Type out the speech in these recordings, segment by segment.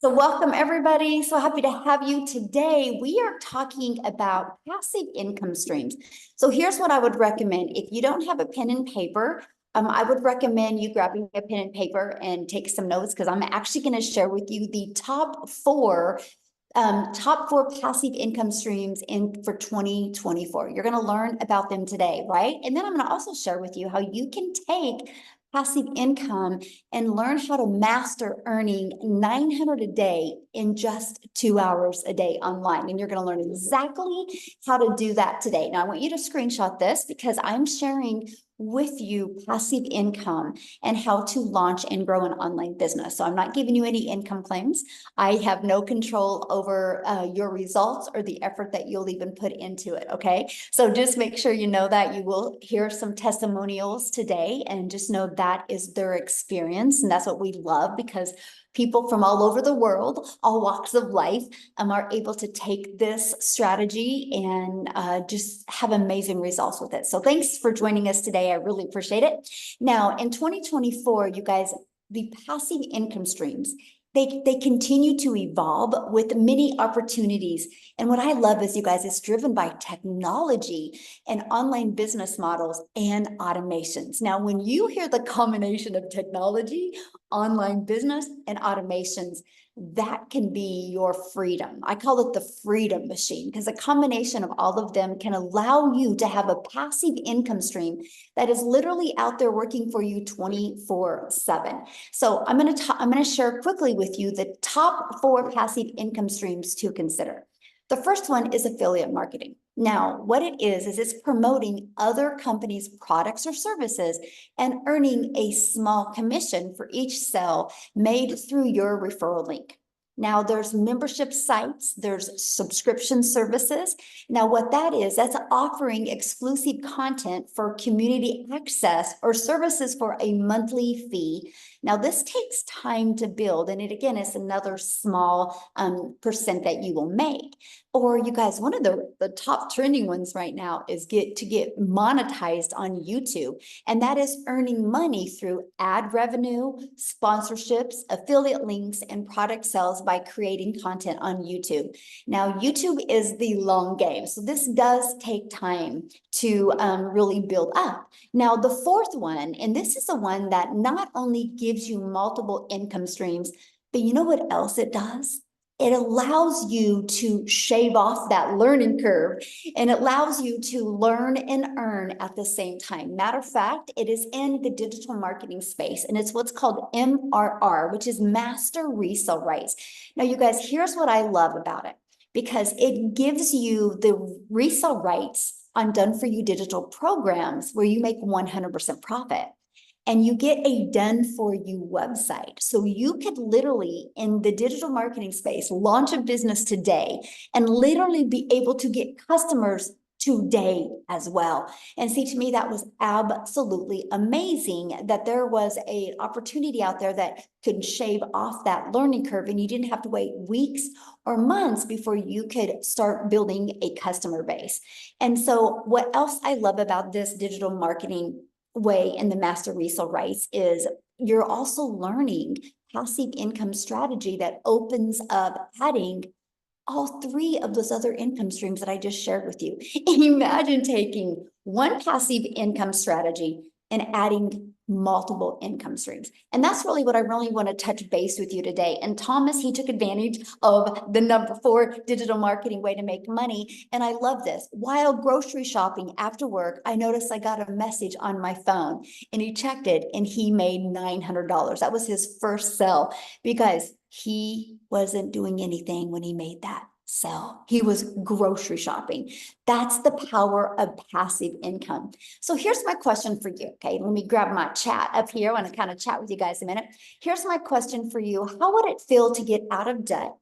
So welcome everybody. So happy to have you today. We are talking about passive income streams. So here's what I would recommend. If you don't have a pen and paper, I would recommend you grabbing a pen and paper and take some notes because I'm actually going to share with you the top four passive income streams for 2024. You're going to learn about them today, right? And then I'm going to also share with you how you can take passive income and learn how to master earning 900 a day in just 2 hours a day online. And you're going to learn exactly how to do that today. Now, I want you to screenshot this because I'm sharing with you passive income and how to launch and grow an online business. So I'm not giving you any income claims. I have no control over your results or the effort that you'll even put into it. Okay. So just make sure you know that. You will hear some testimonials today and just know that is their experience. And that's what we love because people from all over the world, all walks of life, are able to take this strategy and just have amazing results with it. So thanks for joining us today. I really appreciate it. Now, in 2024, you guys, the passive income streams, they continue to evolve with many opportunities. And what I love is, you guys, it's driven by technology and online business models and automations. Now, when you hear the combination of technology, online business, and automations, that can be your freedom. I call it the freedom machine because a combination of all of them can allow you to have a passive income stream that is literally out there working for you 24/7. So I'm going to share quickly with you the top four passive income streams to consider. The first one is affiliate marketing. Now, what it is it's promoting other companies' products or services and earning a small commission for each sale made through your referral link. Now, there's membership sites, there's subscription services. Now, what that is, that's offering exclusive content for community access or services for a monthly fee. Now, this takes time to build, and it again is another small percent that you will make. Or you guys, one of the top trending ones right now is get monetized on YouTube. And that is earning money through ad revenue, sponsorships, affiliate links, and product sales by creating content on YouTube. Now, YouTube is the long game. So this does take time to really build up. Now, the fourth one, and this is the one that not only gives you multiple income streams, but you know what else it does? It allows you to shave off that learning curve and it allows you to learn and earn at the same time. Matter of fact, it is in the digital marketing space and it's what's called MRR, which is master resale rights. Now, you guys, here's what I love about it because it gives you the resale rights on done for you digital programs where you make 100% profit. And you get a done for you website. So you could literally, in the digital marketing space, launch a business today and literally be able to get customers today as well. And see, to me, that was absolutely amazing that there was an opportunity out there that could shave off that learning curve and you didn't have to wait weeks or months before you could start building a customer base. And so what else I love about this digital marketing way in the master resale rights is you're also learning passive income strategy that opens up adding all three of those other income streams that I just shared with you. Imagine taking one passive income strategy and adding multiple income streams. And that's really what I really want to touch base with you today. And Thomas, he took advantage of the number 4 digital marketing way to make money. And I love this. While grocery shopping after work, I noticed I got a message on my phone and he checked it and he made $900. That was his first sell because he wasn't doing anything when he made that sell. He was grocery shopping. That's the power of passive income. So here's my question for you. Okay, let me grab my chat up here. I want to kind of chat with you guys a minute. Here's my question for you. How would it feel to get out of debt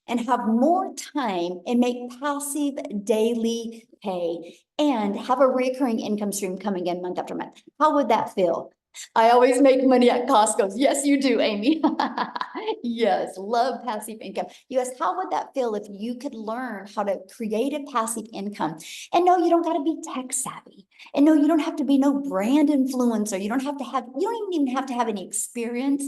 and have more time and make passive daily pay and have a recurring income stream coming in month after month? How would that feel? I always make money at Costco's. Yes, you do, Amy. Yes, love passive income. Yes, how would that feel if you could learn how to create a passive income? And no, you don't got to be tech savvy. And no, you don't have to be no brand influencer. You don't even have to have any experience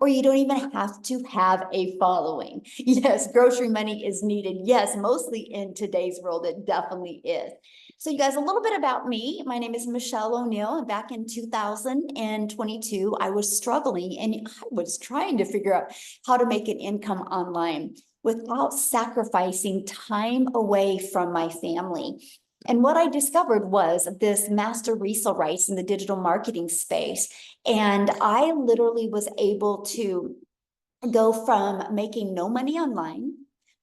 or you don't even have to have a following. Yes, grocery money is needed. Yes, mostly in today's world, it definitely is. So you guys, a little bit about me. My name is Michelle O'Neill, and back in 2022, I was struggling and I was trying to figure out how to make an income online without sacrificing time away from my family. And what I discovered was this master resale rights in the digital marketing space. And I literally was able to go from making no money online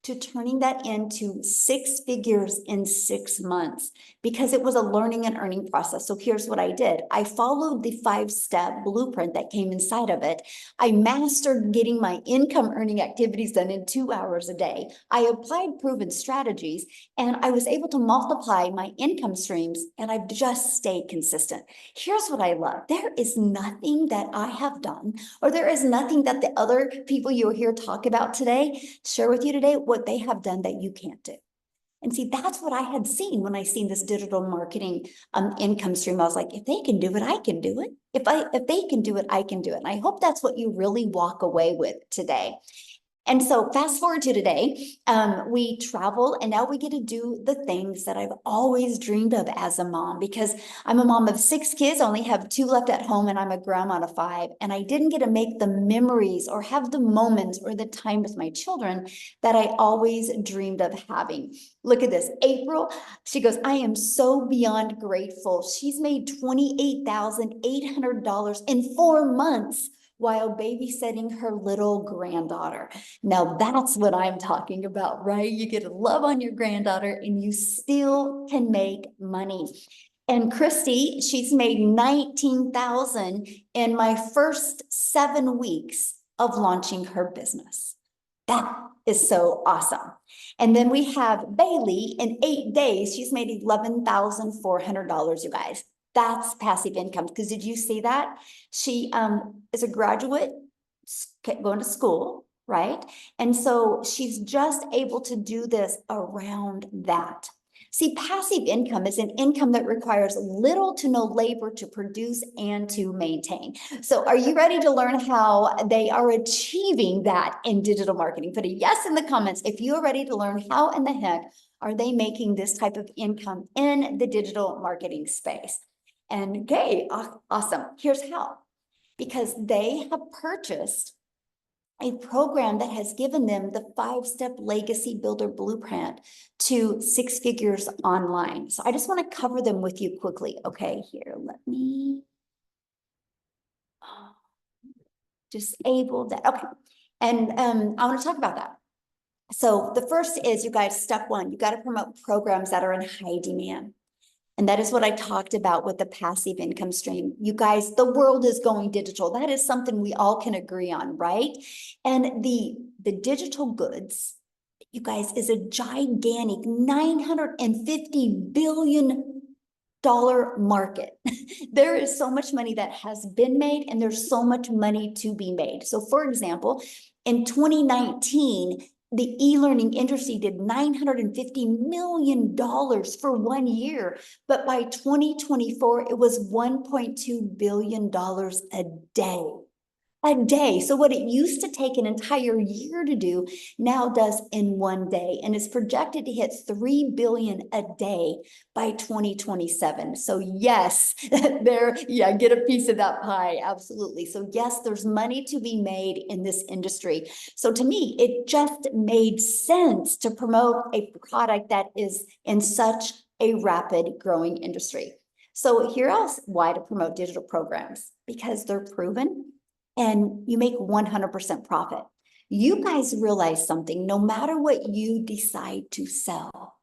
to turning that into 6 figures in 6 months, because it was a learning and earning process. So here's what I did. I followed the 5-step blueprint that came inside of it. I mastered getting my income earning activities done in 2 hours a day. I applied proven strategies, and I was able to multiply my income streams, and I've just stayed consistent. Here's what I love. There is nothing that I have done, or there is nothing that the other people you'll hear talk about today, share with you today, what they have done that you can't do. And see, that's what I had seen when I seen this digital marketing income stream. I was like, if they can do it, I can do it. If they can do it, I can do it. And I hope that's what you really walk away with today. And so fast forward to today, we travel, and now we get to do the things that I've always dreamed of as a mom, because I'm a mom of 6 kids, I only have 2 left at home, and I'm a grandma of 5. And I didn't get to make the memories or have the moments or the time with my children that I always dreamed of having. Look at this, April, she goes, I am so beyond grateful. She's made $28,800 in 4 months while babysitting her little granddaughter. Now that's what I'm talking about, right? You get to love on your granddaughter and you still can make money. And Christy, she's made 19,000 in my first 7 weeks of launching her business. That is so awesome. And then we have Bailey, in 8 days, she's made $11,400, you guys. That's passive income. Because did you see that? She is a graduate going to school, right? And so she's just able to do this around that. See, passive income is an income that requires little to no labor to produce and to maintain. So are you ready to learn how they are achieving that in digital marketing? Put a yes in the comments if you are ready to learn how in the heck are they making this type of income in the digital marketing space. And okay, awesome. Here's how. Because they have purchased a program that has given them the 5-step legacy builder blueprint to 6 figures online. So I just want to cover them with you quickly. Okay, here, let me disable that. Okay, and I want to talk about that. So the first is, you guys, step 1, you got to promote programs that are in high demand. And that is what I talked about with the passive income stream. You guys, the world is going digital. That is something we all can agree on, right? And the digital goods, you guys, is a gigantic $950 billion market. There is so much money that has been made, and there's so much money to be made. So for example, in 2019, the e-learning industry did $950 million for 1 year, but by 2024, it was $1.2 billion a day. A day. So what it used to take an entire year to do now does in 1 day, and it's projected to hit 3 billion a day by 2027. So yes, get a piece of that pie. Absolutely. So yes, there's money to be made in this industry. So to me, it just made sense to promote a product that is in such a rapid growing industry. So here else, why to promote digital programs? Because they're proven, and you make 100% profit. You guys realize something, no matter what you decide to sell,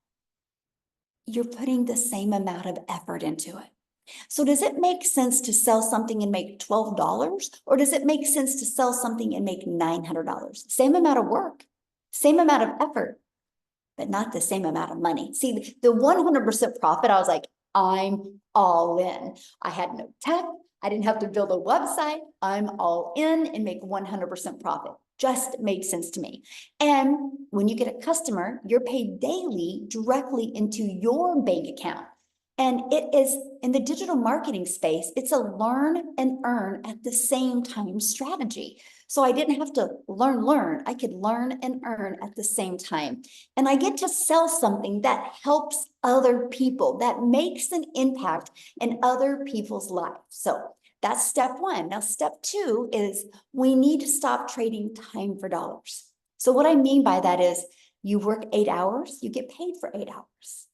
you're putting the same amount of effort into it. So does it make sense to sell something and make $12? Or does it make sense to sell something and make $900? Same amount of work, same amount of effort, but not the same amount of money. See, the 100% profit, I was like, I'm all in. I had no tech. I didn't have to build a website. I'm all in and make 100% profit. Just made sense to me. And when you get a customer, you're paid daily directly into your bank account. And it is in the digital marketing space, it's a learn and earn at the same time strategy. So I didn't have to learn. I could learn and earn at the same time. And I get to sell something that helps other people, that makes an impact in other people's lives. So that's step one. Now, step two is we need to stop trading time for dollars. So what I mean by that is you work 8 hours, you get paid for 8 hours.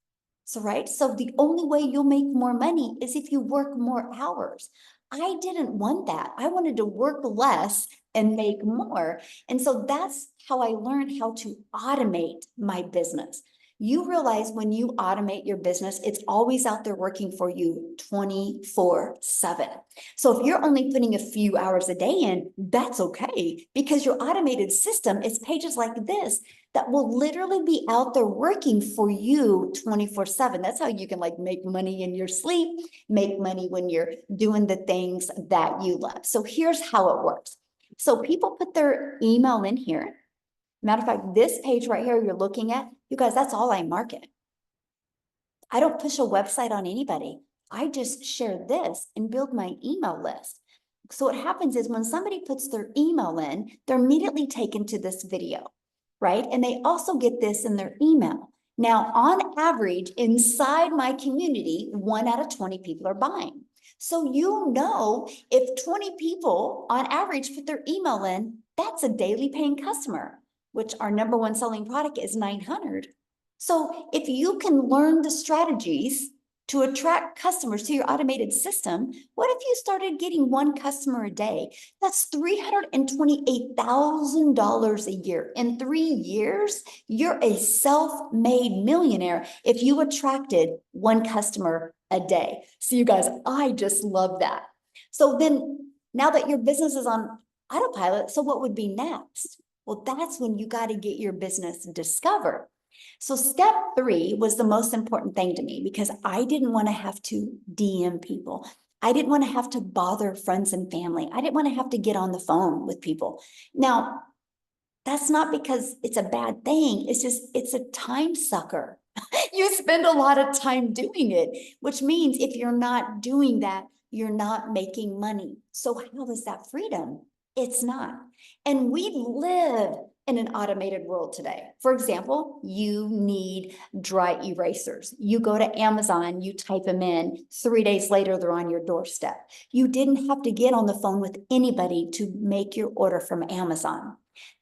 So, right? So the only way you'll make more money is if you work more hours. I didn't want that. I wanted to work less and make more. And so that's how I learned how to automate my business. You realize when you automate your business, it's always out there working for you 24/7. So if you're only putting a few hours a day in, that's okay, because your automated system is pages like this that will literally be out there working for you 24/7. That's how you can like make money in your sleep, make money when you're doing the things that you love. So here's how it works. So people put their email in here. Matter of fact, this page right here you're looking at, you guys, that's all I market. I don't push a website on anybody. I just share this and build my email list. So what happens is when somebody puts their email in, they're immediately taken to this video, right? And they also get this in their email. Now, on average, inside my community, 1 out of 20 people are buying. So you know, if 20 people on average put their email in, that's a daily paying customer, which our number one selling product is 900. So if you can learn the strategies to attract customers to your automated system, what if you started getting 1 customer a day? That's $328,000 a year. In 3 years, you're a self-made millionaire if you attracted 1 customer a day. So you guys, I just love that. So then now that your business is on autopilot, so what would be next? Well, that's when you got to get your business discovered. So step 3 was the most important thing to me because I didn't want to have to DM people. I didn't want to have to bother friends and family. I didn't want to have to get on the phone with people. Now, that's not because it's a bad thing. It's just, it's a time sucker. You spend a lot of time doing it, which means if you're not doing that, you're not making money. So how is that freedom? It's not. And we live in an automated world today. For example, you need dry erasers. You go to Amazon, you type them in, 3 days later, they're on your doorstep. You didn't have to get on the phone with anybody to make your order from Amazon.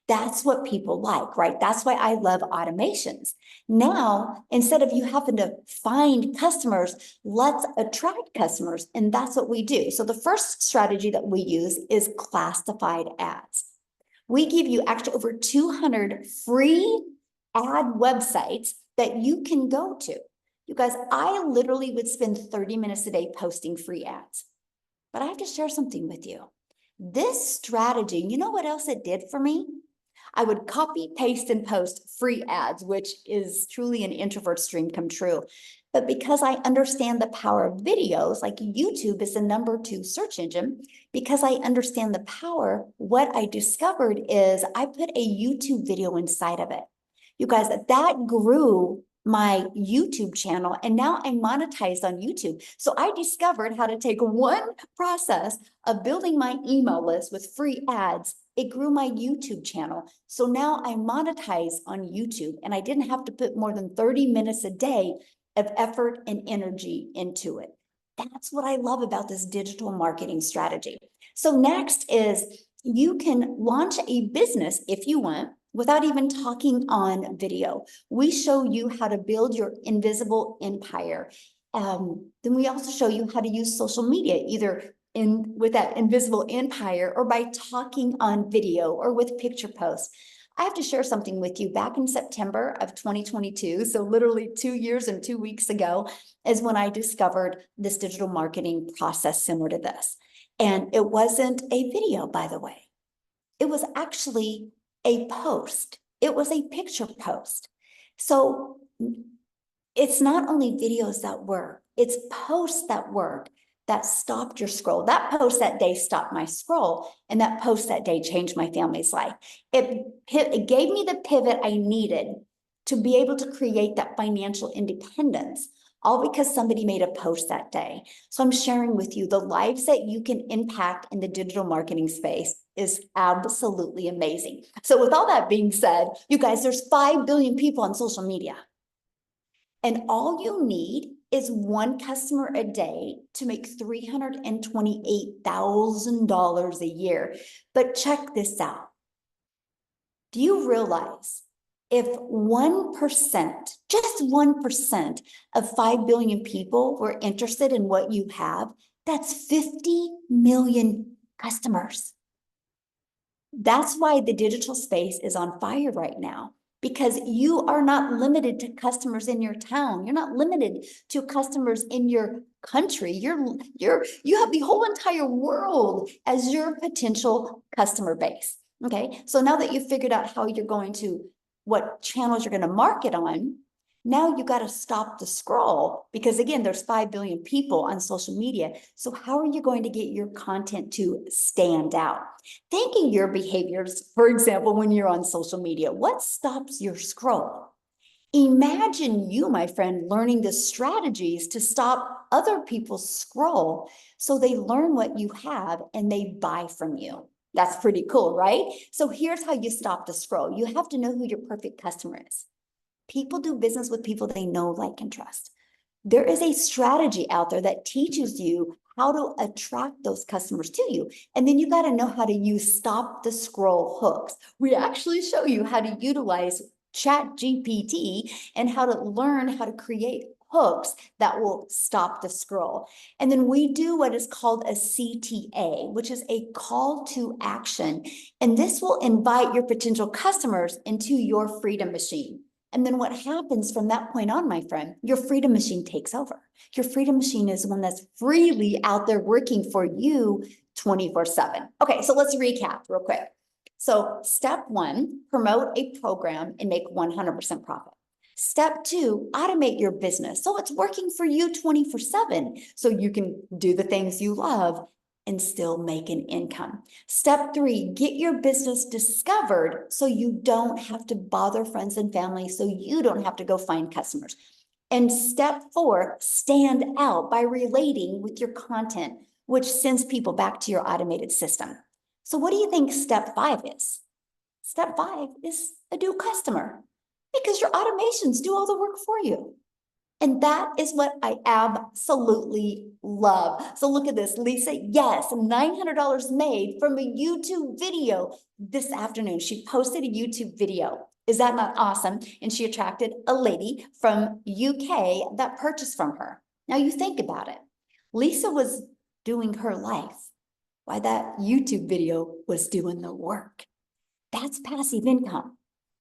That's what people like, right? That's why I love automations. Now, instead of you having to find customers, let's attract customers. And that's what we do. So the first strategy that we use is classified ads. We give you actually over 200 free ad websites that you can go to. You guys, I literally would spend 30 minutes a day posting free ads. But I have to share something with you. This strategy, you know what else it did for me? I would copy, paste, and post free ads, which is truly an introvert's dream come true. But because I understand the power of videos, like YouTube is the number 2 search engine, because I understand the power, what I discovered is I put a YouTube video inside of it. You guys, that grew my YouTube channel, and now I'm monetized on YouTube. So I discovered how to take one process of building my email list with free ads. It grew my YouTube channel. So now I monetize on YouTube, and I didn't have to put more than 30 minutes a day of effort and energy into it. That's what I love about this digital marketing strategy. So next is you can launch a business if you want without even talking on video. We show you how to build your invisible empire. Then we also show you how to use social media, either with that invisible empire or by talking on video or with picture posts. I have to share something with you. Back in September of 2022, so literally 2 years and 2 weeks ago, is when I discovered this digital marketing process similar to this. And it wasn't a video, by the way. It was actually a post. It was a picture post. So it's not only videos that work, it's posts that work that stopped your scroll. That post that day stopped my scroll, and that post that day changed my family's life. It gave me the pivot I needed to be able to create that financial independence. all because somebody made a post that day. So I'm sharing with you the lives that you can impact in the digital marketing space is absolutely amazing. So with all that being said, you guys, there's 5 billion people on social media. And all you need is one customer a day to make $328,000 a year. But check this out. Do you realize if 1%, just 1% of 5 billion people were interested in what you have, that's 50 million customers. That's why the digital space is on fire right now, because you are not limited to customers in your town. You're not limited to customers in your country. You have the whole entire world as your potential customer base. Okay, so now that you've figured out how you're going to, what channels you're going to market on, now you got to stop the scroll, because again, there's 5 billion people on social media. So how are you going to get your content to stand out? Thinking your behaviors, for example, when you're on social media, what stops your scroll? Imagine you, my friend, learning the strategies to stop other people's scroll so they learn what you have and they buy from you. That's pretty cool, right? So here's how you stop the scroll. You have to know who your perfect customer is. People do business with people they know, like, and trust. There is a strategy out there that teaches you how to attract those customers to you. And then you got to know how to use stop the scroll hooks. We actually show you how to utilize ChatGPT and how to learn how to create hooks that will stop the scroll. And then we do what is called a CTA, which is a call to action. And this will invite your potential customers into your freedom machine. And then what happens from that point on, my friend, your freedom machine takes over. Your freedom machine is one that's freely out there working for you 24/7. Okay, so let's recap real quick. So step 1, promote a program and make 100% profit. Step 2, automate your business so it's working for you 24/7 so you can do the things you love and still make an income. Step 3, get your business discovered so you don't have to bother friends and family, so you don't have to go find customers. And step 4, stand out by relating with your content, which sends people back to your automated system. So what do you think step 5 is? Step 5 is a new customer, because your automations do all the work for you. And that is what I absolutely love. So look at this, Lisa. Yes, $900 made from a YouTube video this afternoon. She posted a YouTube video. Is that not awesome? And she attracted a lady from UK that purchased from her. Now you think about it. Lisa was doing her life while that YouTube video was doing the work. That's passive income.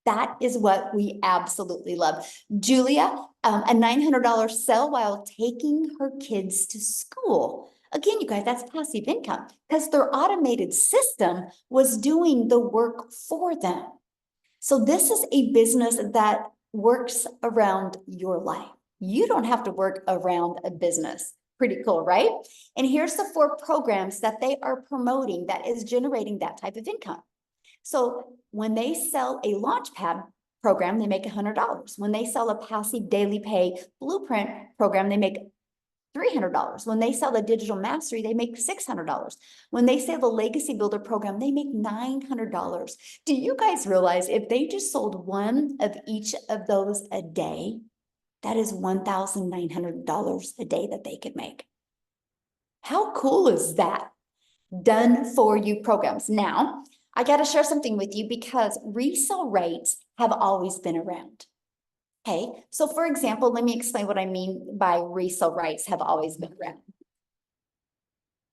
That is what we absolutely love. Julia, a $900 sell while taking her kids to school. Again, you guys, that's passive income because their automated system was doing the work for them. So this is a business that works around your life. You don't have to work around a business. Pretty cool, right? And here's the 4 programs that they are promoting that is generating that type of income. So when they sell a Launchpad program, they make $100. When they sell a passive daily pay blueprint program, they make $300. When they sell a digital mastery, they make $600. When they sell the legacy builder program, they make $900. Do you guys realize if they just sold one of each of those a day, that is $1,900 a day that they could make? How cool is that? Done for you programs. Now, I got to share something with you because resale rates have always been around. Okay, so for example, let me explain what I mean by resale rates have always been around.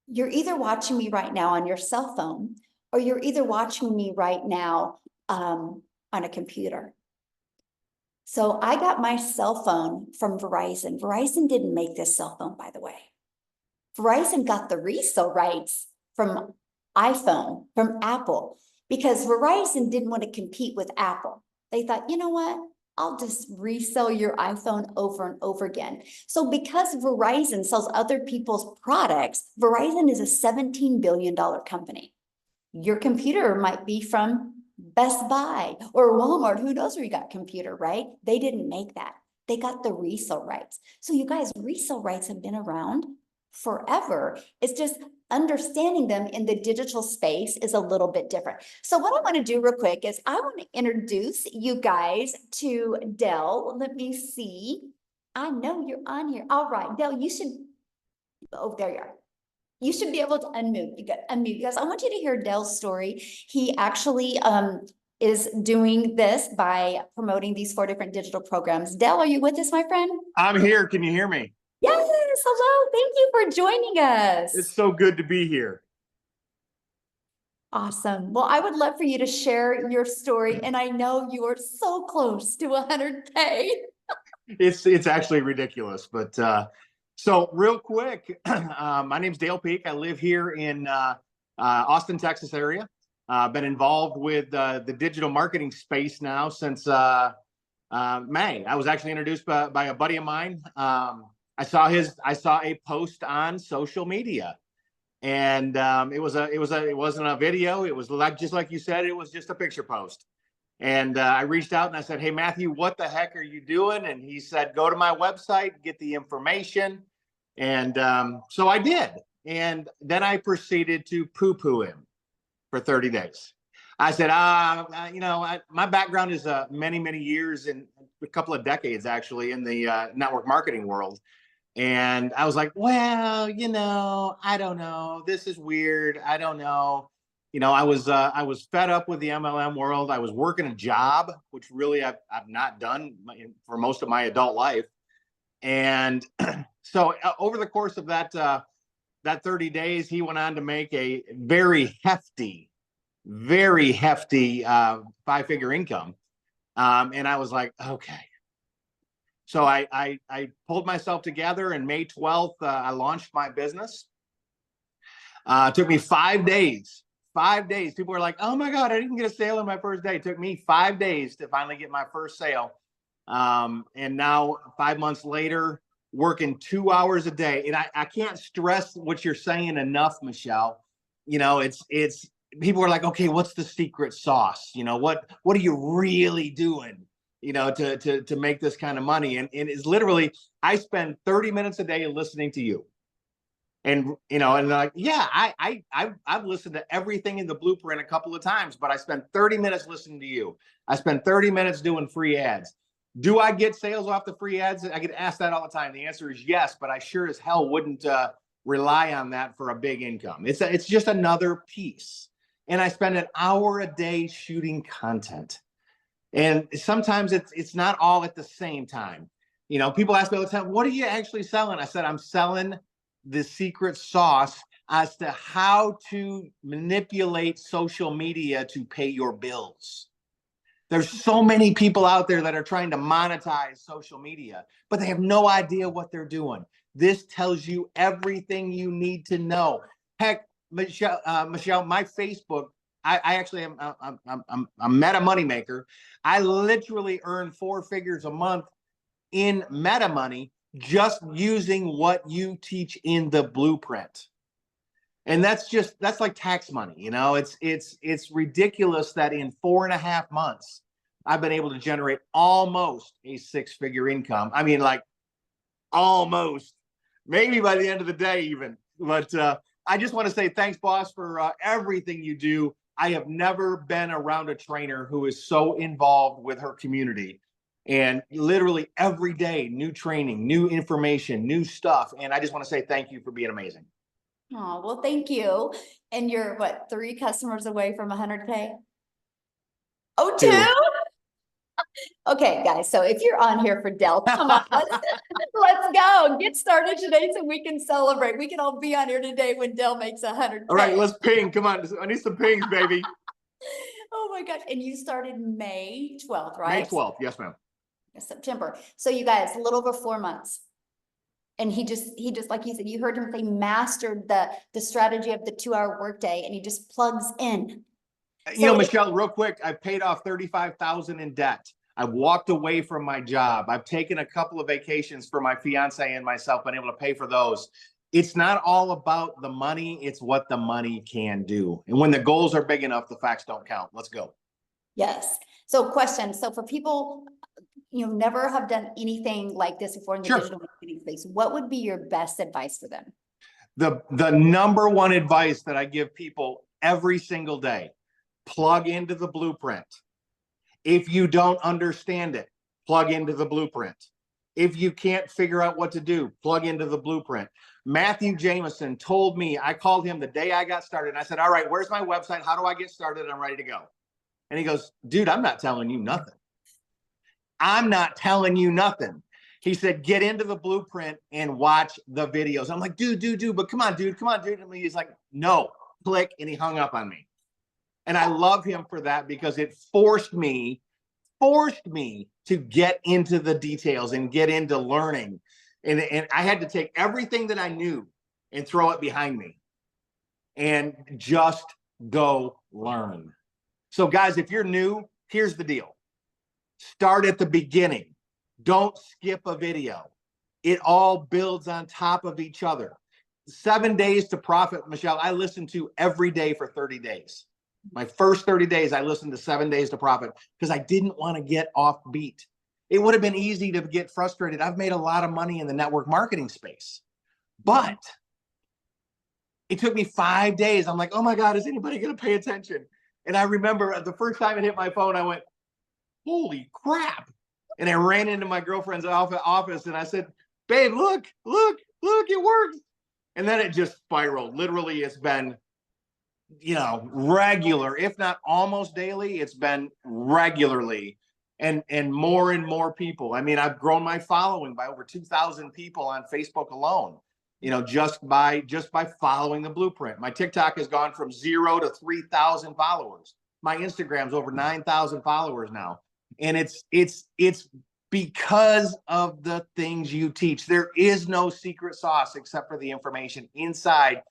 You're either watching me right now on your cell phone, or you're either watching me right now on a computer. So I got my cell phone from Verizon. Verizon didn't make this cell phone, by the way. Verizon got the resale rights from iPhone, from Apple, because Verizon didn't want to compete with Apple. They thought, you know what? I'll just resell your iPhone over and over again. So because Verizon sells other people's products, Verizon is a $17 billion company. Your computer might be from Best Buy or Walmart. Who knows where you got computer, right? They didn't make that. They got the resale rights. So you guys, resale rights have been around forever. It's just understanding them in the digital space is a little bit different. So what I want to do real quick is I want to introduce you guys to Dell. Let me see. I know you're on here. All right, Dell, you should, oh, there you are. You should be able to unmute. You got unmute. Guys, I want you to hear Dell's story. He actually is doing this by promoting these 4 different digital programs. Dell, are you with us, my friend? I'm here. Can you hear me? Yes, hello. Thank you for joining us. It's so good to be here. Awesome. Well, I would love for you to share your story, and I know you are so close to 100K. It's actually ridiculous, but so real quick, my name's Dale Peak. I live here in Austin, Texas area. Been involved with the digital marketing space now since May. I was actually introduced by a buddy of mine. I saw a post on social media, and it wasn't a video. It was just like you said. It was just a picture post. And I reached out and I said, "Hey, Matthew, what the heck are you doing?" And he said, "Go to my website, get the information." And so I did. And then I proceeded to poo-poo him for 30 days. I said, my background is many, many years and a couple of decades, actually, in the network marketing world. And I was like, well, I don't know. This is weird. I don't know. I was fed up with the MLM world. I was working a job, which really I've not done for most of my adult life. And so over the course of that 30 days, he went on to make a very hefty 5-figure income. And I was like, okay. So I pulled myself together, and May 12th, I launched my business. It took me 5 days. 5 days. People were like, "Oh my God, I didn't get a sale on my first day." It took me 5 days to finally get my first sale. And now 5 months later, working 2 hours a day. And I can't stress what you're saying enough, Michelle. It's people are like, "Okay, what's the secret sauce? What are you really doing, to make this kind of money?" And it's literally, I spend 30 minutes a day listening to you. And and like, yeah, I've listened to everything in the blueprint a couple of times, but I spent 30 minutes listening to you. I spent 30 minutes doing free ads. Do I get sales off the free ads? I get asked that all the time. The answer is yes, but I sure as hell wouldn't rely on that for a big income. It's just another piece. And I spend an hour a day shooting content. And sometimes it's not all at the same time. People ask me all the time, "What are you actually selling?" I said, "I'm selling the secret sauce as to how to manipulate social media to pay your bills." There's so many people out there that are trying to monetize social media, but they have no idea what they're doing. This tells you everything you need to know. Heck, Michelle, my Facebook, I actually am I'm a meta moneymaker. I literally earn 4 figures a month in meta money just using what you teach in the blueprint. And that's like tax money. It's ridiculous that in 4.5 months, I've been able to generate almost a 6-figure income. I mean, like almost, maybe by the end of the day even. But I just want to say thanks, boss, for everything you do. I have never been around a trainer who is so involved with her community. And literally every day, new training, new information, new stuff. And I just want to say thank you for being amazing. Oh, well, thank you. And you're what, 3 customers away from 100K? Oh, 2? Okay, guys. So if you're on here for Dell, come on, let's go. Get started today so we can celebrate. We can all be on here today when Dell makes 100K. All right, let's ping. Come on. I need some pings, baby. Oh my gosh. And you started May 12th, right? May 12th. Yes, ma'am. September. So you guys, a little over 4 months. And he just, like you said, you heard him say, mastered the strategy of the 2-hour workday, and he just plugs in. Michelle, real quick, I've paid off $35,000 in debt. I've walked away from my job. I've taken a couple of vacations for my fiance and myself, been able to pay for those. It's not all about the money. It's what the money can do. And when the goals are big enough, the facts don't count. Let's go. Yes. So question. So for people, never have done anything like this before in the Sure. digital marketing space, what would be your best advice for them? The number one advice that I give people every single day, plug into the blueprint. If you don't understand it, plug into the blueprint. If you can't figure out what to do, plug into the blueprint. Matthew Jameson told me, I called him the day I got started. And I said, all right, where's my website? How do I get started? I'm ready to go. And he goes, dude, I'm not telling you nothing. I'm not telling you nothing. He said, get into the blueprint and watch the videos. I'm like, dude, but come on, dude. And he's like, no, click. And he hung up on me. And I love him for that, because it forced me to get into the details and get into learning. And I had to take everything that I knew and throw it behind me and just go learn. So guys, if you're new, here's the deal. Start at the beginning. Don't skip a video. It all builds on top of each other. 7 days to profit, Michelle, I listened to every day for 30 days. My first 30 days, I listened to 7 days to profit because I didn't want to get off beat. It would have been easy to get frustrated. I've made a lot of money in the network marketing space, but it took me 5 days. I'm like, oh my God, is anybody going to pay attention? And I remember the first time it hit my phone, I went, holy crap. And I ran into my girlfriend's office and I said, babe, look, it works. And then it just spiraled. Literally, it's been, regular, if not almost daily, it's been regularly and more people. I mean, I've grown my following by over 2,000 people on Facebook alone, just by following the blueprint. My TikTok has gone from 0 to 3,000 followers. My Instagram's over 9,000 followers now. And it's because of the things you teach. There is no secret sauce except for the information inside.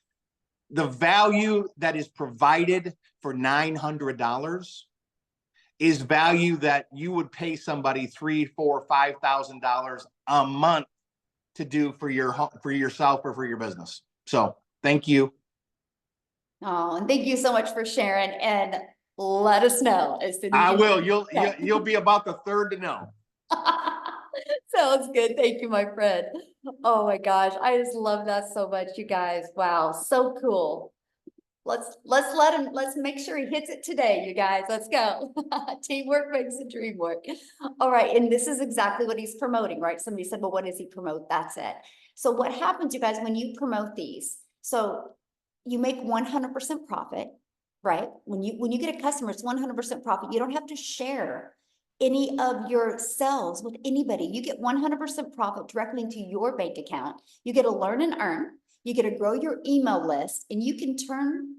The value that is provided for $900 is value that you would pay somebody $3,000, $4,000, $5,000 a month to do for yourself or for your business. So thank you. Oh, and thank you so much for sharing, and let us know as soon as I will. You'll be about the third to know. Sounds good. Thank you, my friend. Oh my gosh, I just love that so much, you guys. Wow, so cool. Let's make sure he hits it today, you guys. Let's go. Teamwork makes the dream work. All right, and this is exactly what he's promoting, right? Somebody said, well, what does he promote? That's it. So what happens, you guys, when you promote these? So you make 100% profit, right? When you get a customer, it's 100% profit. You don't have to share any of your sales with anybody. You get 100% profit directly into your bank account. You get to learn and earn. You get to grow your email list, and you can turn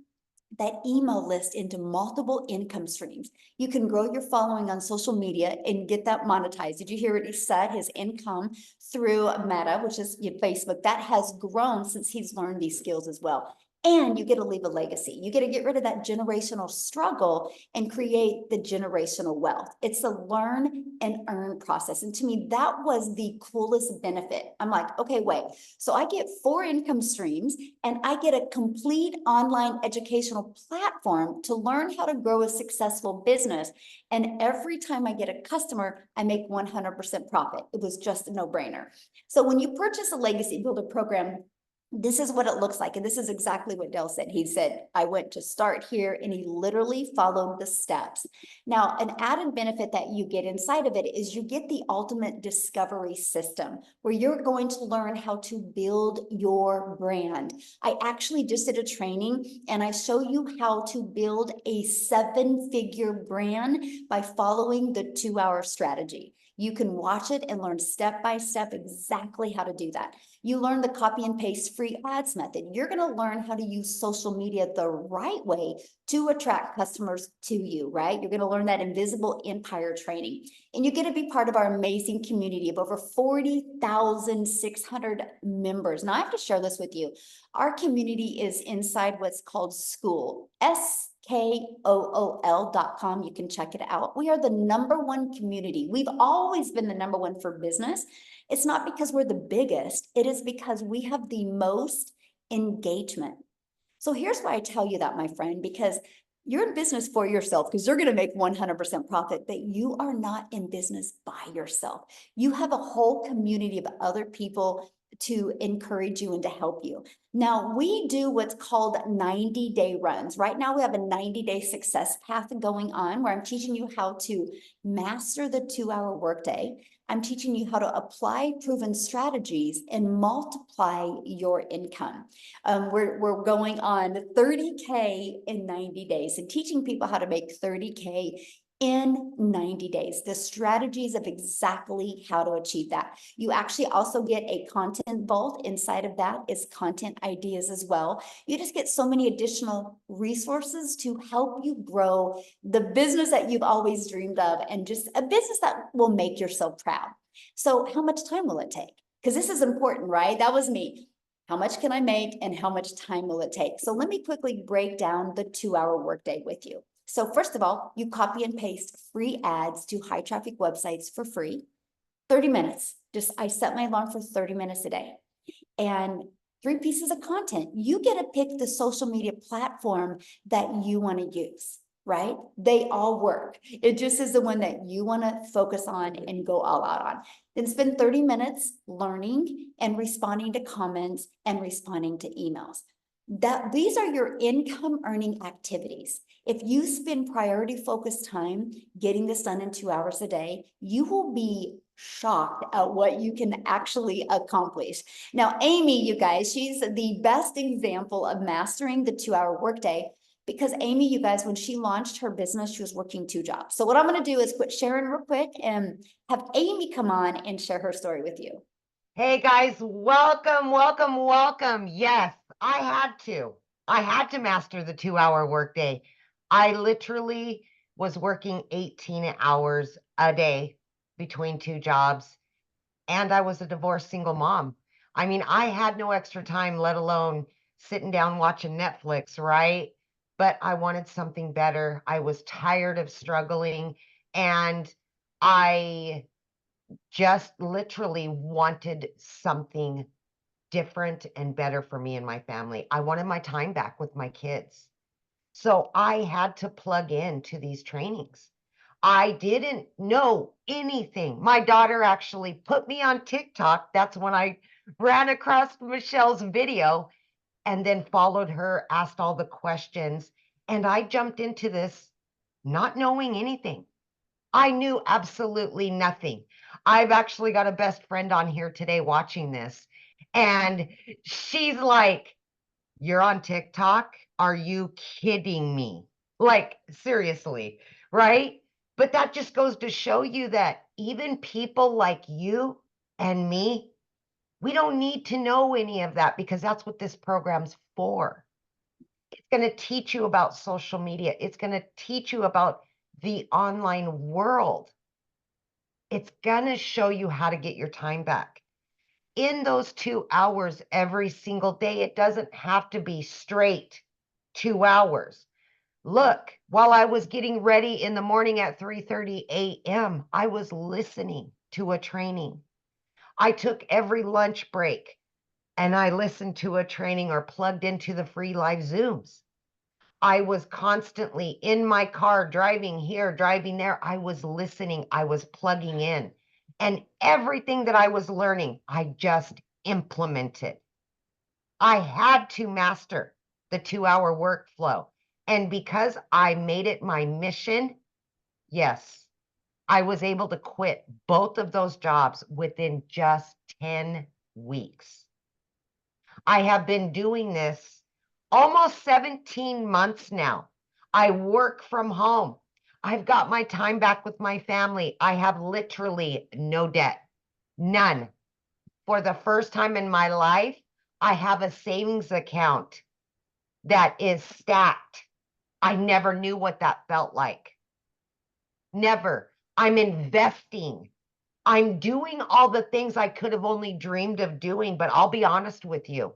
that email list into multiple income streams. You can grow your following on social media and get that monetized. Did you hear what he said? His income through Meta, which is Facebook, that has grown since he's learned these skills as well. And you get to leave a legacy. You get to get rid of that generational struggle and create the generational wealth. It's a learn and earn process. And to me, that was the coolest benefit. I'm like, okay, wait. So I get 4 income streams and I get a complete online educational platform to learn how to grow a successful business. And every time I get a customer, I make 100% profit. It was just a no-brainer. So when you purchase a legacy builder program, this is what it looks like. And this is exactly what Dale said. He said, I went to start here, and he literally followed the steps. Now, an added benefit that you get inside of it is you get the ultimate discovery system where you're going to learn how to build your brand. I actually just did a training and I show you how to build a 7-figure brand by following the 2-hour strategy. You can watch it and learn step by step exactly how to do that. You learn the copy and paste free ads method. You're going to learn how to use social media the right way to attract customers to you, right? You're going to learn that invisible empire training. And you get to be part of our amazing community of over 40,600 members. Now I have to share this with you. Our community is inside what's called School, SKOOL.com. You can check it out. We are the #1 community. We've always been the #1 for business. It's not because we're the biggest. It is because we have the most engagement. So here's why I tell you that, my friend, because You're in business for yourself because you're going to make 100% profit, but you are not in business by yourself. You have a whole community of other people to encourage you and to help you. Now, we do what's called 90-day runs. Right now, we have a 90-day success path going on where I'm teaching you how to master the 2-hour workday. I'm teaching you how to apply proven strategies and multiply your income. We're going on 30K in 90 days and teaching people how to make 30K in 90 days, the strategies of exactly how to achieve that. You actually also get a content vault. Inside of that is content ideas as well. You just get so many additional resources to help you grow the business that you've always dreamed of and just a business that will make yourself proud. So how much time will it take? Because this is important, right? That was me. How much can I make and how much time will it take? So let me quickly break down the 2-hour workday with you. So first of all, you copy and paste free ads to high traffic websites for free. 30 minutes. I set my alarm for 30 minutes a day. And 3 pieces of content. You get to pick the social media platform that you want to use, right? They all work. It just is the one that you want to focus on and go all out on. Then spend 30 minutes learning and responding to comments and responding to emails. These are your income earning activities. If you spend priority focused time getting this done in 2 hours a day, you will be shocked at what you can actually accomplish. Now, Amy, you guys, she's the best example of mastering the 2-hour workday because Amy, you guys, when she launched her business, she was working 2 jobs. So what I'm going to do is quit sharing real quick and have Amy come on and share her story with you. Hey guys, welcome, welcome, welcome. Yes, I had to master the 2-hour workday. I literally was working 18 hours a day between 2 jobs, and I was a divorced single mom. I mean, I had no extra time, let alone sitting down watching Netflix, right? But I wanted something better. I was tired of struggling, and I just literally wanted something different and better for me and my family. I wanted my time back with my kids. So I had to plug in to these trainings. I didn't know anything. My daughter actually put me on TikTok. That's when I ran across Michelle's video and then followed her, asked all the questions, and I jumped into this not knowing anything. I knew absolutely nothing. I've actually got a best friend on here today watching this, and she's like, "You're on TikTok? Are you kidding me?" Like, seriously, right? But that just goes to show you that even people like you and me, we don't need to know any of that because that's what this program's for. It's going to teach you about social media. It's going to teach you about the online world. It's going to show you how to get your time back. In those 2 hours every single day, it doesn't have to be straight 2 hours. Look, while I was getting ready in the morning at 3:30 a.m., I was listening to a training. I took every lunch break and I listened to a training or plugged into the free live Zooms. I was constantly in my car, driving here, driving there. I was listening, I was plugging in. And everything that I was learning, I just implemented. I had to master the 2-hour workflow. And because I made it my mission, yes, I was able to quit both of those jobs within just 10 weeks. I have been doing this almost 17 months now. I work from home. I've got my time back with my family. I have literally no debt, none. For the first time in my life, I have a savings account that is stacked. I never knew what that felt like. Never. I'm investing. I'm doing all the things I could have only dreamed of doing, but I'll be honest with you.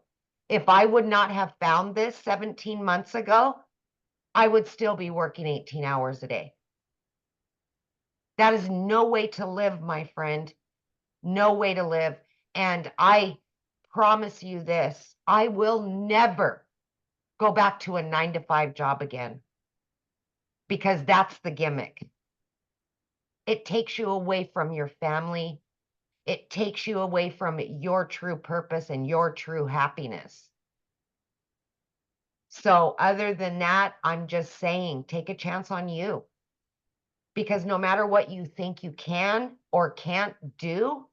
If I would not have found this 17 months ago, I would still be working 18 hours a day. That is no way to live, my friend. No way to live. And I promise you this, I will never go back to a 9-to-5 job again. because that's the gimmick. It takes you away from your family. It takes you away from your true purpose and your true happiness. So other than that, I'm just saying, take a chance on you. Because no matter what you think you can or can't do,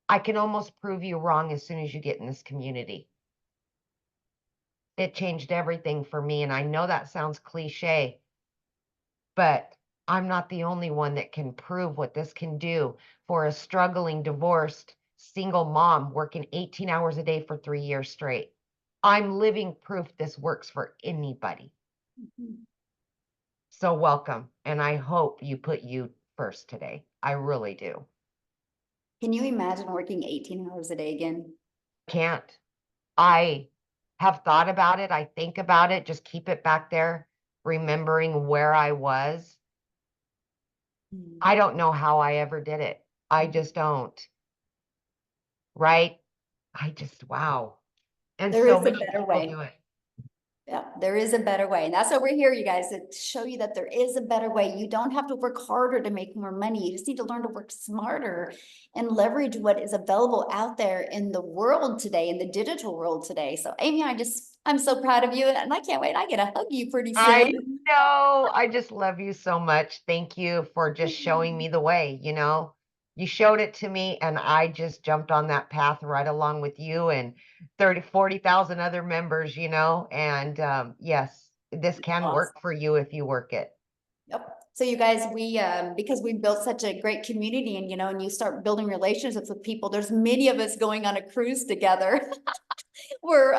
I can almost prove you wrong as soon as you get in this community. It changed everything for me. And I know that sounds cliche, but I'm not the only one that can prove what this can do for a struggling, divorced, single mom working 18 hours a day for 3 years straight. I'm living proof this works for anybody. So welcome. And I hope you put you first today. I really do. Can you imagine working 18 hours a day again? Can't. I have thought about it. I think about it. Just keep it back there, remembering where I was. I don't know how I ever did it. I just don't. Right? Wow. And There so is a many better people way. do it. Yeah, there is a better way. And that's why we're here, you guys, to show you that there is a better way. You don't have to work harder to make more money. You just need to learn to work smarter and leverage what is available out there in the world today, in the digital world today. So Amy, I'm so proud of you, and I can't wait. I get to hug you pretty I soon. know. I just love you so much. Thank you for just showing me the way, you know. You showed it to me and I just jumped on that path right along with you and 40,000 other members, you know. And yes, this can Awesome. work for you if you work it. Yep. So you guys, because we built such a great community, and and you start building relationships with people. There's many of us going on a cruise together. We're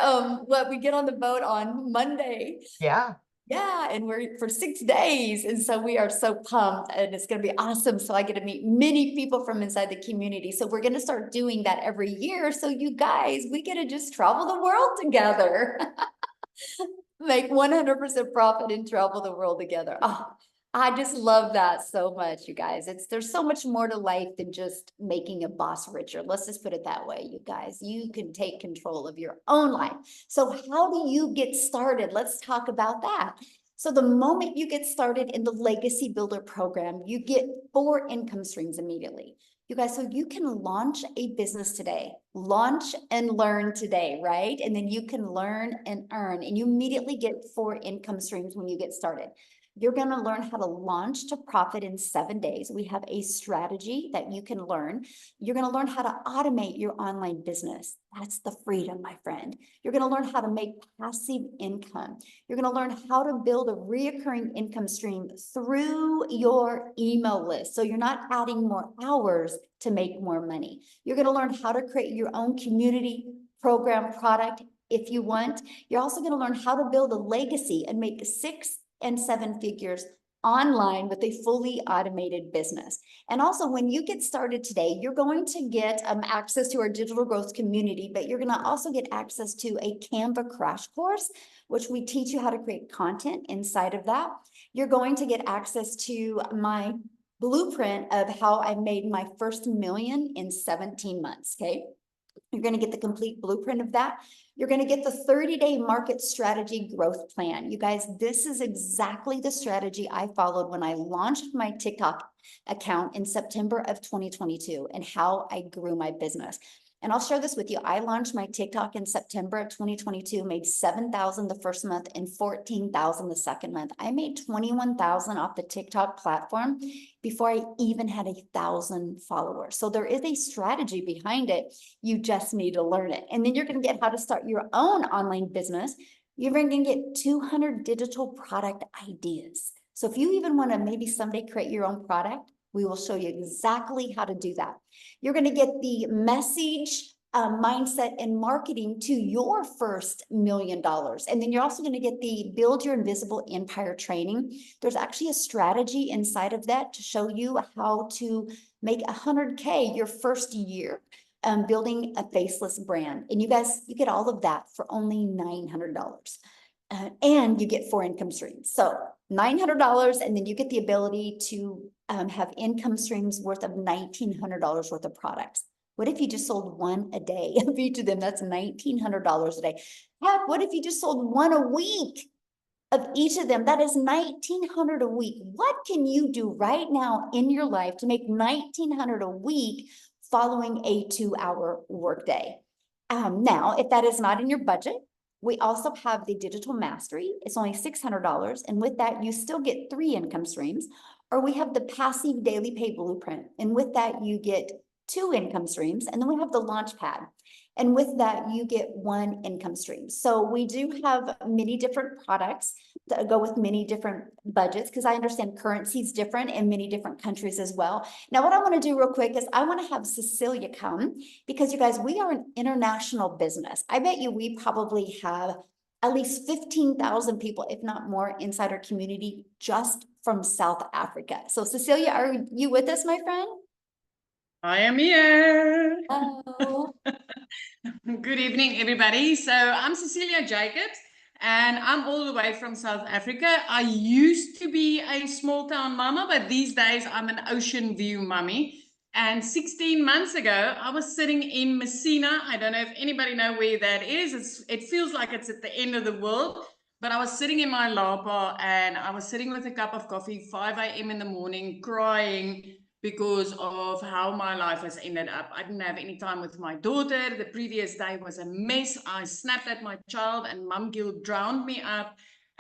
we get on the boat on Monday. Yeah. Yeah, and we're for 6 days. And so we are so pumped, and it's going to be awesome. So I get to meet many people from inside the community. So we're going to start doing that every year. So you guys, we get to just travel the world together. Make 100% profit and travel the world together. Oh, I just love that so much, you guys. There's so much more to life than just making a boss richer. Let's just put it that way, you guys. You can take control of your own life. So how do you get started? Let's talk about that. So the moment you get started in the Legacy Builder program, you get 4 income streams immediately. You guys, so you can launch a business today, launch and learn today, right? And then you can learn and earn, and you immediately get 4 income streams when you get started. You're going to learn how to launch to profit in 7 days. We have a strategy that you can learn. You're going to learn how to automate your online business. That's the freedom, my friend. You're going to learn how to make passive income. You're going to learn how to build a reoccurring income stream through your email list. So you're not adding more hours to make more money. You're going to learn how to create your own community, program, product if you want. You're also going to learn how to build a legacy and make 6 and 7 figures online with a fully automated business. And also, when you get started today, you're going to get access to our digital growth community, but you're going to also get access to a Canva crash course, which we teach you how to create content inside of that. You're going to get access to my blueprint of how I made my first million in 17 months. Okay. You're going to get the complete blueprint of that. You're going to get the 30-day market strategy growth plan. You guys, this is exactly the strategy I followed when I launched my TikTok account in September of 2022 and how I grew my business. And I'll share this with you. I launched my TikTok in September of 2022, made 7,000 the first month and 14,000 the second month. I made 21,000 off the TikTok platform before I even had 1,000 followers. So there is a strategy behind it. You just need to learn it. And then you're going to get how to start your own online business. You're going to get 200 digital product ideas. So if you even want to maybe someday create your own product, we will show you exactly how to do that. You're going to get the message, mindset, and marketing to your first $1 million. And then you're also going to get the Build Your Invisible Empire training. There's actually a strategy inside of that to show you how to make 100K your first year. Building a faceless brand. And you guys, you get all of that for only $900. And you get 4 income streams. So $900, and then you get the ability to have income streams worth of $1,900 worth of products. What if you just sold 1 a day of each of them? That's $1,900 a day. Heck, what if you just sold 1 a week? of each of them, that is $1,900 a week. What can you do right now in your life to make $1,900 a week following a 2-hour workday? Now, if that is not in your budget, we also have the digital mastery. It's only $600. And with that, you still get 3 income streams. Or we have the passive daily pay blueprint. And with that, you get 2 income streams. And then we have the launch pad. And with that, you get 1 income stream. So we do have many different products that go with many different budgets, because I understand currency is different in many different countries as well. Now, what I want to do real quick is I want to have Cecilia come, because you guys, we are an international business. I bet you we probably have at least 15,000 people, if not more, inside our community just from South Africa. So Cecilia, are you with us, my friend? I am here. Hello. Good evening, everybody. So I'm Cecilia Jacobs, and I'm all the way from South Africa. I used to be a small town mama, but these days I'm an ocean view mummy. And 16 months ago, I was sitting in Messina. I don't know if anybody know where that is. It feels like it's at the end of the world. But I was sitting in my lapa, and I was sitting with a cup of coffee, 5 a.m. in the morning, crying because of how my life has ended up. I didn't have any time with my daughter. The previous day was a mess. I snapped at my child and mum guilt drowned me up.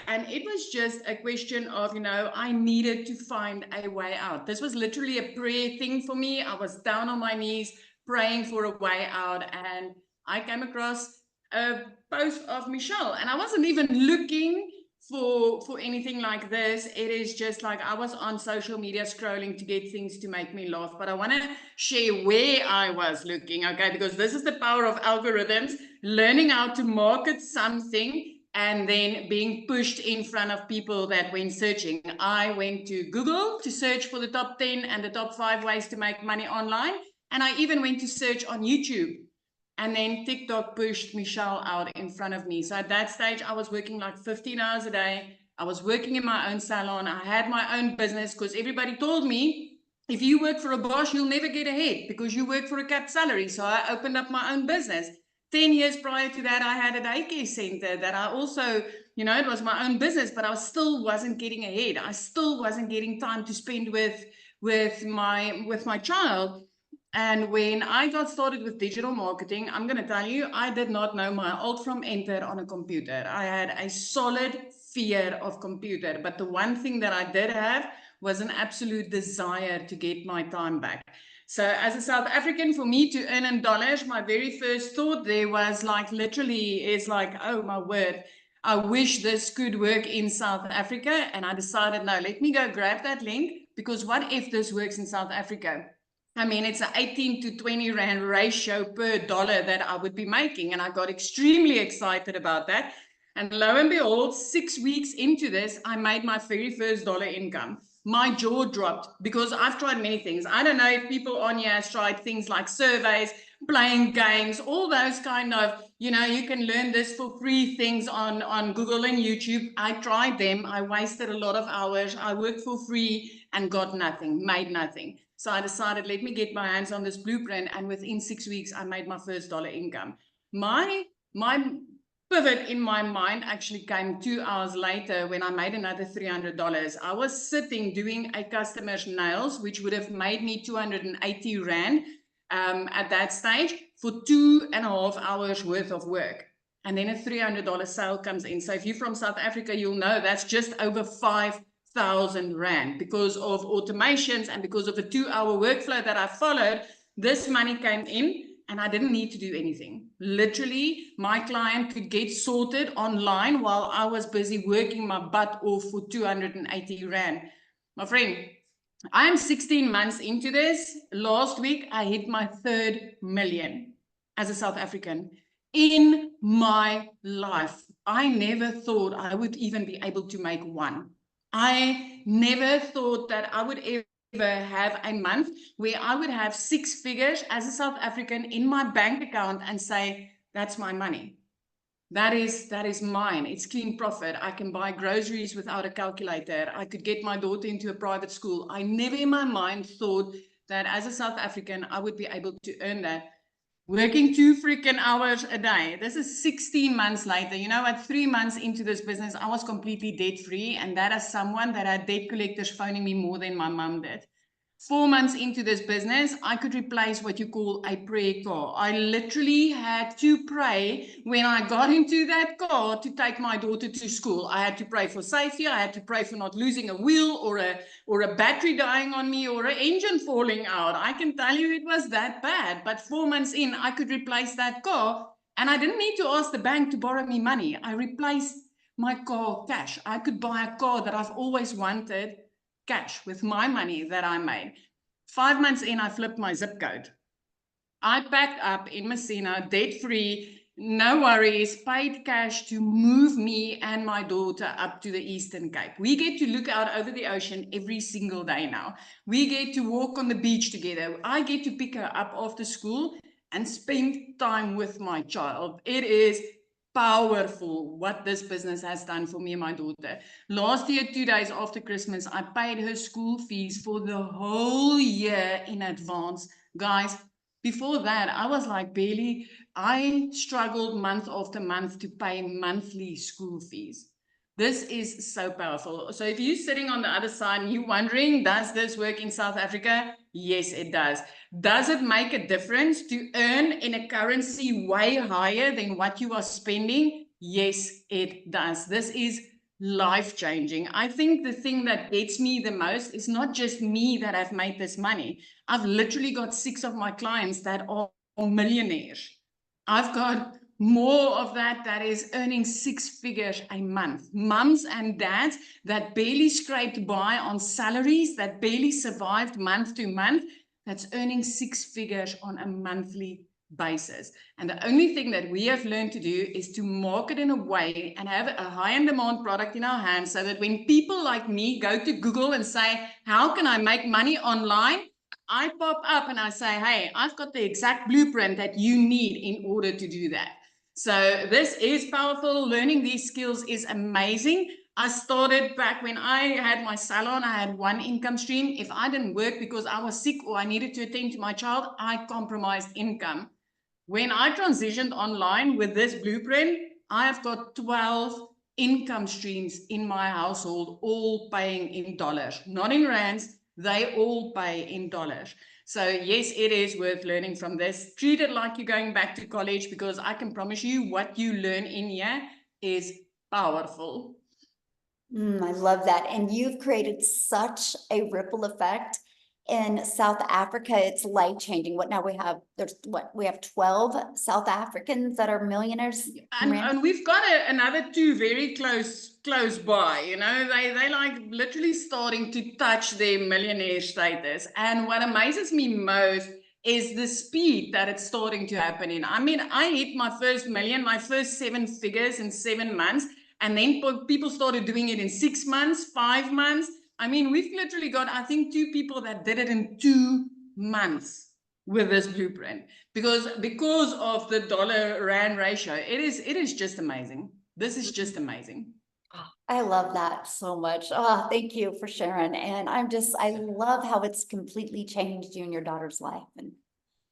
And it was just a question of, I needed to find a way out. This was literally a prayer thing for me. I was down on my knees praying for a way out. And I came across a post of Michelle, and I wasn't even looking for anything like this. It is just like I was on social media scrolling to get things to make me laugh. But I want to share where I was looking, okay? Because this is the power of algorithms, learning how to market something and then being pushed in front of people that went searching. I went to Google to search for the top 10 and the top 5 ways to make money online. And I even went to search on YouTube. And then TikTok pushed Michelle out in front of me. So at that stage, I was working like 15 hours a day. I was working in my own salon. I had my own business because everybody told me, if you work for a boss, you'll never get ahead because you work for a capped salary. So I opened up my own business. 10 years prior to that, I had a daycare center that I also, it was my own business, but I still wasn't getting ahead. I still wasn't getting time to spend with my child. And when I got started with digital marketing, I'm going to tell you, I did not know my alt from enter on a computer. I had a solid fear of computer. But the one thing that I did have was an absolute desire to get my time back. So as a South African, for me to earn in dollars, my very first thought there was like, literally is like, oh my word, I wish this could work in South Africa. And I decided, no, let me go grab that link, because what if this works in South Africa? I mean, it's an 18 to 20 Rand ratio per dollar that I would be making. And I got extremely excited about that. And lo and behold, 6 weeks into this, I made my very first dollar income. My jaw dropped because I've tried many things. I don't know if people on here have tried things like surveys, playing games, all those kind of, you can learn this for free things on Google and YouTube. I tried them. I wasted a lot of hours. I worked for free and got nothing, made nothing. So I decided, let me get my hands on this blueprint. And within 6 weeks, I made my first dollar income. My pivot in my mind actually came 2 hours later when I made another $300. I was sitting doing a customer's nails, which would have made me 280 Rand at that stage for 2.5 hours worth of work. And then a $300 sale comes in. So if you're from South Africa, you'll know that's just over 5,000 Rand. Because of automations and because of a 2-hour workflow that I followed, this money came in. And I didn't need to do anything. Literally, my client could get sorted online while I was busy working my butt off for 280 Rand. My friend, I am 16 months into this. Last week, I hit my 3rd million as a South African in my life. I never thought I would even be able to make one. I never thought that I would ever have a month where I would have 6 figures as a South African in my bank account and say, that's my money. That is mine. It's clean profit. I can buy groceries without a calculator. I could get my daughter into a private school. I never in my mind thought that as a South African, I would be able to earn that. working 2 freaking hours a day. This is 16 months later. You know what? 3 months into this business, I was completely debt free. And that is someone that had debt collectors phoning me more than my mom did. 4 months into this business, I could replace what you call a prayer car. I literally had to pray when I got into that car to take my daughter to school. I had to pray for safety. I had to pray for not losing a wheel or a battery dying on me or an engine falling out. I can tell you it was that bad. But 4 months in, I could replace that car. And I didn't need to ask the bank to borrow me money. I replaced my car cash. I could buy a car that I've always wanted cash with my money that I made. 5 months in, I flipped my zip code. I packed up in Messina, debt-free, no worries, paid cash to move me and my daughter up to the Eastern Cape. We get to look out over the ocean every single day now. We get to walk on the beach together. I get to pick her up after school and spend time with my child. It is powerful what this business has done for me and my daughter. Last year, 2 days after Christmas, I paid her school fees for the whole year in advance. Guys, before that, I was like barely, I struggled month after month to pay monthly school fees. This is so powerful. So if you're sitting on the other side and you're wondering, does this work in South Africa? Yes, it does. Does it make a difference to earn in a currency way higher than what you are spending? Yes, it does. This is life-changing. I think the thing that gets me the most is not just me that have made this money. I've literally got 6 of my clients that are millionaires. I've got more of that is earning 6 figures a month. Mums and dads that barely scraped by on salaries, that barely survived month to month, that's earning 6 figures on a monthly basis. And the only thing that we have learned to do is to market in a way and have a high and demand product in our hands so that when people like me go to Google and say, how can I make money online? I pop up and I say, hey, I've got the exact blueprint that you need in order to do that. So this is powerful. Learning these skills is amazing. I started back when I had my salon. I had one income stream. If I didn't work because I was sick or I needed to attend to my child, I compromised income. When I transitioned online with this blueprint, I have got 12 income streams in my household, all paying in dollars, not in rands. They all pay in dollars. So yes, it is worth learning from this. Treat it like you're going back to college, because I can promise you what you learn in here is powerful. I love that. And you've created such a ripple effect in South Africa. It's life-changing. What now we have 12 South Africans that are millionaires. And we've got another 2 very close by, you know, they like literally starting to touch their millionaire status. And what amazes me most is the speed that it's starting to happen in. I mean, I hit my first million, my first 7 figures in 7 months. And then people started doing it in 6 months, 5 months. I mean, we've literally got, I think, 2 people that did it in 2 months with this blueprint, because of the dollar rand ratio. It is just amazing. This is just amazing. I love that so much. Oh, thank you for sharing. And I love how it's completely changed you and your daughter's life. And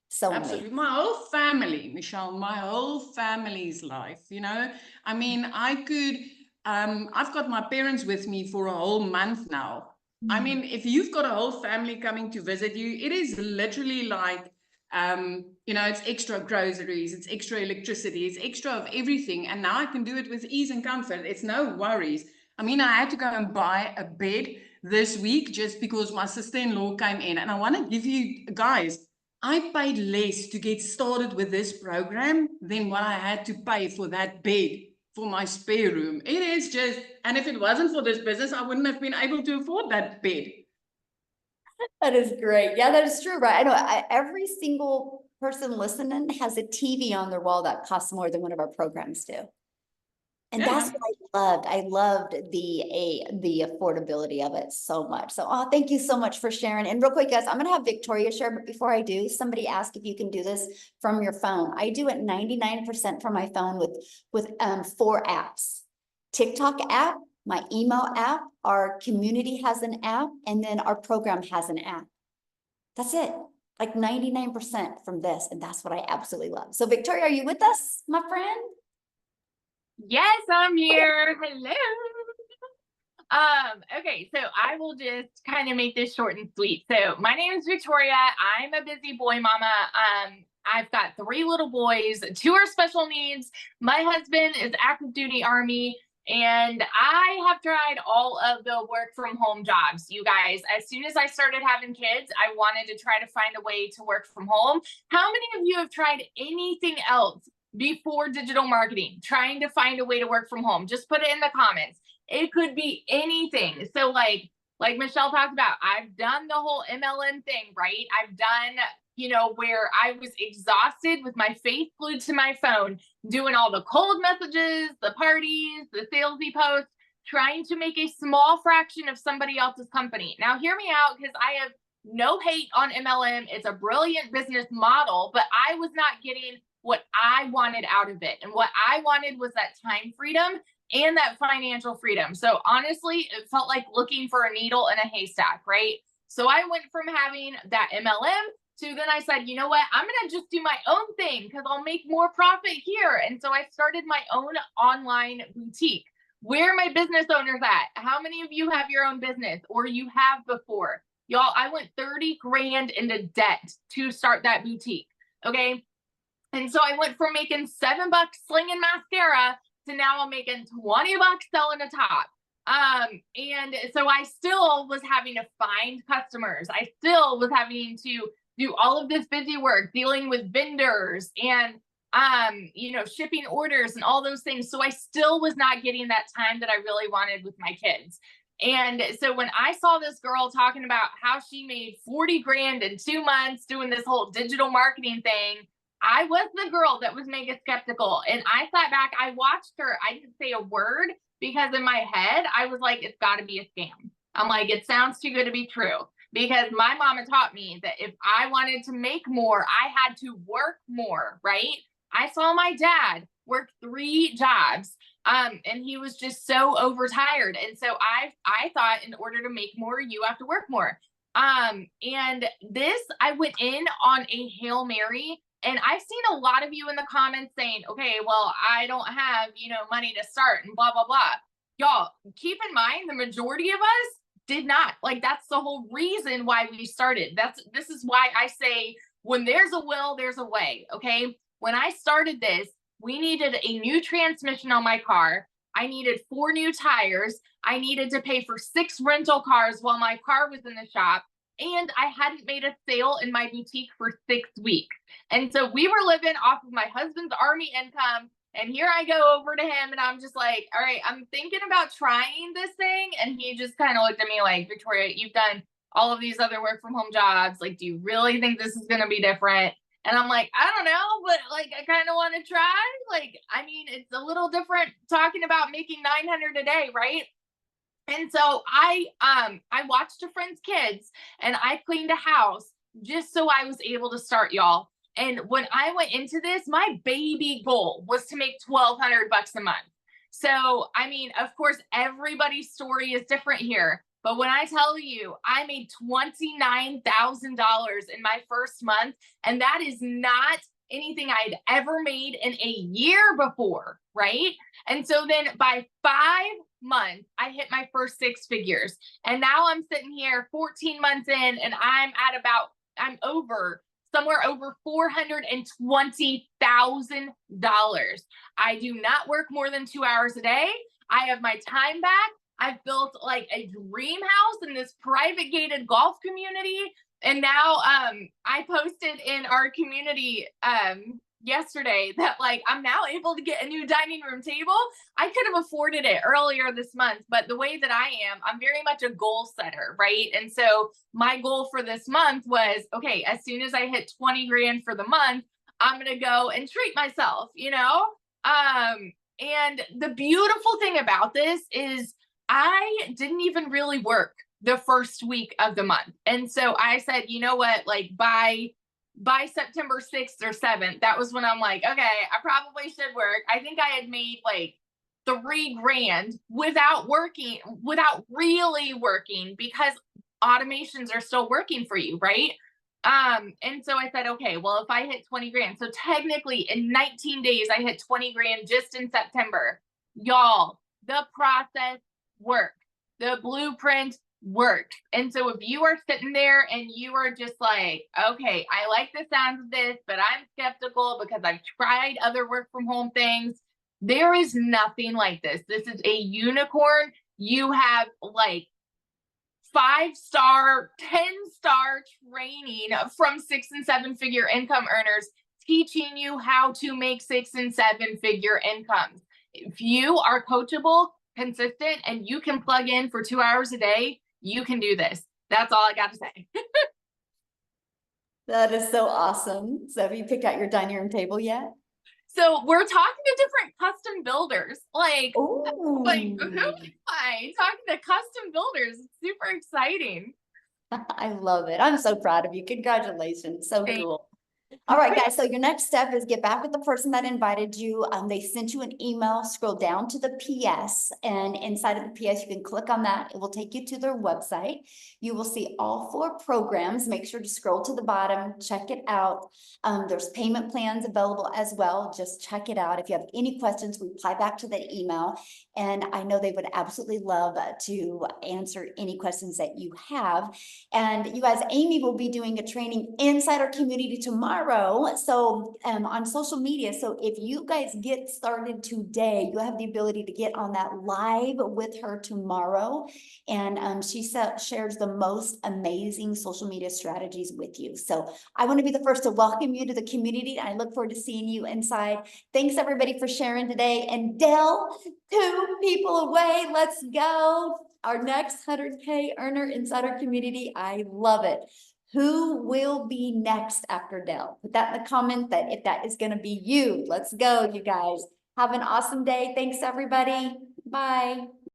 so Absolutely. amazing. My whole family, Michelle, my whole family's life, you know, I mean, I've got my parents with me for a whole month now. I mean, if you've got a whole family coming to visit you, it is literally like, you know, it's extra groceries, it's extra electricity, it's extra of everything. And now I can do it with ease and comfort. It's no worries. I mean, I had to go and buy a bed this week just because my sister-in-law came in. And I want to give you guys, I paid less to get started with this program than what I had to pay for that bed for my spare room. It is just, and if it wasn't for this business, I wouldn't have been able to afford that bed. That is great. Yeah, that is true, right? I know every single person listening has a TV on their wall that costs more than one of our programs do. And Yeah. that's what I loved. I loved the affordability of it so much. So, thank you so much for sharing. And real quick, guys, I'm gonna have Victoria share, but before I do, somebody asked if you can do this from your phone. I do it 99% from my phone with 4 apps: TikTok app, my email app, our community has an app, and then our program has an app. That's it. like 99% from this. And that's what I absolutely love. So Victoria, are you with us, my friend? Yes, I'm here. Hello. Okay, so I will just kind of make this short and sweet. So my name is Victoria. I'm a busy boy mama. I've got 3 little boys, 2 are special needs. My husband is active duty Army, and I have tried all of the work from home jobs. You guys, as soon as I started having kids, I wanted to try to find a way to work from home. How many of you have tried anything else before digital marketing, trying to find a way to work from home? Just put it in the comments. It could be anything. So like Michelle talked about, I've done the whole MLM thing, right? I've done, where I was exhausted with my face glued to my phone, doing all the cold messages, the parties, the salesy posts, trying to make a small fraction of somebody else's company. Now hear me out, because I have no hate on MLM. It's a brilliant business model, but I was not getting what I wanted out of it. And what I wanted was that time freedom and that financial freedom. So honestly, it felt like looking for a needle in a haystack, right? So I went from having that MLM to then I said, you know what, I'm going to just do my own thing because I'll make more profit here. And so I started my own online boutique. Where are my business owners at? How many of you have your own business or you have before? Y'all, I went 30 grand into debt to start that boutique. Okay. And so I went from making $7 slinging mascara to now I'm making $20 selling a top. And so I still was having to find customers. I still was having to do all of this busy work, dealing with vendors and, shipping orders and all those things. So I still was not getting that time that I really wanted with my kids. And so when I saw this girl talking about how she made 40 grand in 2 months doing this whole digital marketing thing, I was the girl that was mega skeptical. And I sat back, I watched her. I didn't say a word because in my head, I was like, it's got to be a scam. I'm like, it sounds too good to be true. Because my mama taught me that if I wanted to make more, I had to work more, right? I saw my dad work 3 jobs. And he was just so overtired. And so I thought in order to make more, you have to work more. And this, I went in on a Hail Mary. And I've seen a lot of you in the comments saying, okay, well, I don't have, money to start and blah, blah, blah. Y'all, keep in mind, the majority of us did not. Like, that's the whole reason why we started. This is why I say, when there's a will, there's a way. Okay. When I started this, we needed a new transmission on my car. I needed 4 new tires. I needed to pay for 6 rental cars while my car was in the shop. And I hadn't made a sale in my boutique for 6 weeks. And so we were living off of my husband's Army income. And here I go over to him and I'm just like, all right, I'm thinking about trying this thing. And he just kind of looked at me like, Victoria, you've done all of these other work from home jobs. Like, do you really think this is going to be different? And I'm like, I don't know, but like, I kind of want to try. Like, I mean, it's a little different talking about making 900 a day, right? And so I watched a friend's kids and I cleaned a house just so I was able to start, y'all. And when I went into this, my baby goal was to make $1,200 a month. So, I mean, of course, everybody's story is different here. But when I tell you, I made $29,000 in my first month, and that is not anything I'd ever made in a year before, right? And so then by 5 months, I hit my first 6 figures. And now I'm sitting here 14 months in, and I'm somewhere over $420,000. I do not work more than 2 hours a day. I have my time back. I've built like a dream house in this private gated golf community. And now I posted in our community yesterday that like I'm now able to get a new dining room table. I could have afforded it earlier this month, but the way that I am, I'm very much a goal setter, right? And so my goal for this month was, okay, as soon as I hit 20 grand for the month, I'm going to go and treat myself, and the beautiful thing about this is I didn't even really work the first week of the month. And so I said, you know what, like by September 6th or 7th, that was when I'm like, okay, I probably should work. I think I had made like 3 grand without really working, because automations are still working for you, right? And so I said, okay, well, if I hit 20 grand, so technically in 19 days, I hit 20 grand just in September. Y'all, the process worked. The blueprint worked. And so if you are sitting there and you are just like, okay, I like the sound of this, but I'm skeptical because I've tried other work from home things. There is nothing like this. This is a unicorn. You have like 5-star, 10-star training from 6 and 7 figure income earners teaching you how to make 6 and 7 figure incomes. If you are coachable, consistent, and you can plug in for 2 hours a day, you can do this. That's all I got to say. That is so awesome. So have you picked out your dining room table yet? So we're talking to different custom builders. Like who Oh, am I talking to custom builders? It's super exciting. I love it. I'm so proud of you. Congratulations. So Thank cool. All right, guys. So your next step is get back with the person that invited you. They sent you an email, scroll down to the PS, and inside of the PS, you can click on that. It will take you to their website. You will see all 4 programs. Make sure to scroll to the bottom, check it out. There's payment plans available as well. Just check it out. If you have any questions, reply back to the email. And I know they would absolutely love to answer any questions that you have. And you guys, Amy will be doing a training inside our community tomorrow. So on social media. So if you guys get started today, you have the ability to get on that live with her tomorrow. And she shares the most amazing social media strategies with you. So I want to be the first to welcome you to the community. I look forward to seeing you inside. Thanks everybody for sharing today. And Dell, 2 people away. Let's go. Our next 100K earner inside our community. I love it. Who will be next after Dell? Put that in the comment that if that is going to be you. Let's go, you guys. Have an awesome day. Thanks, everybody. Bye.